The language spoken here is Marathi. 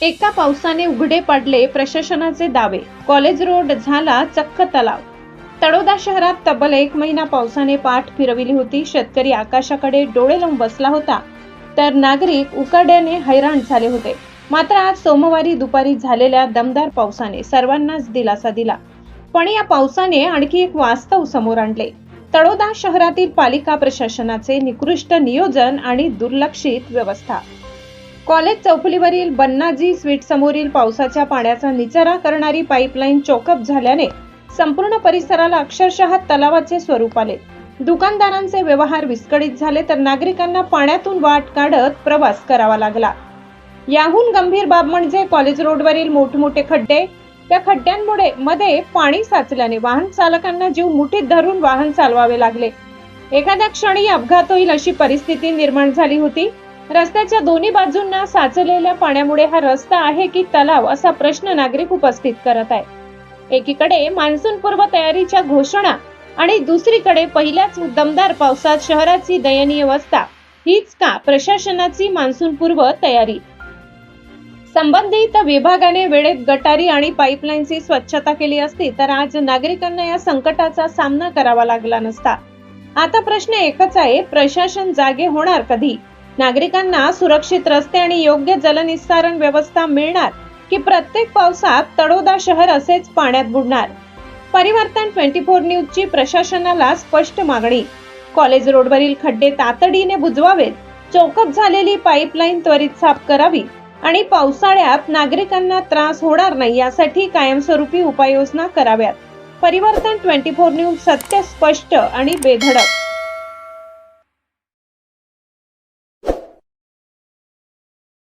एका पावसाने उघडे पडले प्रशासनाचे दावे. कॉलेज रोड झाला चक्क तलाव. तळोदा शहरात तब्बल 1 महिना पावसाने पाठ फिरविली होती. शेतकरी आकाशाकडे डोळे लावून बसला होता, तर नागरिक उकाड्याने हैराण झाले होते. मात्र आज सोमवारी दुपारी झालेल्या दमदार पावसाने सर्वांनाच दिलासा दिला. पण या पावसाने आणखी एक वास्तव समोर आणले. तळोदा शहरातील पालिका प्रशासनाचे निकृष्ट नियोजन आणि दुर्लक्षित व्यवस्था. कॉलेज चौफुलीवरील बन्नाजी स्वीट समोरील पावसाच्या पाण्याचा निचरा करणारी पाईपलाईन चोकअप झाल्याने संपूर्ण परिसराला अक्षरशः तलावाचे स्वरूप आले. दुकानदारांचे व्यवहार विस्कळीत झाले, तर नागरिकांना पाण्यातून वाट काढत प्रवास करावा लागला. याहून गंभीर बाब म्हणजे कॉलेज रोडवरील मोठमोठे खड्डे. त्या खड्ड्यांमुळे मध्ये पाणी साचल्याने वाहन चालकांना जीव मुठीत धरून वाहन चालवावे लागले. एखाद्या क्षणी अपघात होईल अशी परिस्थिती निर्माण झाली होती. रस्त्याच्या दोन्ही बाजूंना साचलेल्या पाण्यामुळे हा रस्ता आहे की तलाव असा प्रश्न नागरिक उपस्थित करत आहे. एकीकडे मान्सून पूर्व तयारीच्या घोषणा आणि दुसरीकडे पहिल्याच दमदार पावसात शहराची दयनीय अवस्था. हीच का प्रशासनाची मान्सून पूर्व तयारी? संबंधित विभागाने वेळेत गटारी आणि पाईपलाईनची स्वच्छता केली असती तर आज नागरिकांना या संकटाचा सामना करावा लागला नसता. आता प्रश्न एकच आहे, प्रशासन जागे होणार कधी? नागरिकांना सुरक्षित रस्ते आणि योग्य जलनिस्सारण व्यवस्था मिळणार की प्रत्येक पावसात तळोदा शहर असेच पाण्यात बुडणार? परिवर्तन 24 न्यूजची प्रशासनाला स्पष्ट मागणी. कॉलेज रोडवरील खड्डे तातडीने बुजवावेत, चोकअप झालेली पाईपलाईन त्वरित साफ करावी आणि पावसाळ्यात नागरिकांना त्रास होणार नाही यासाठी कायमस्वरूपी उपाययोजना कराव्यात. परिवर्तन 24 न्यूज, सत्य स्पष्ट आणि बेधडक.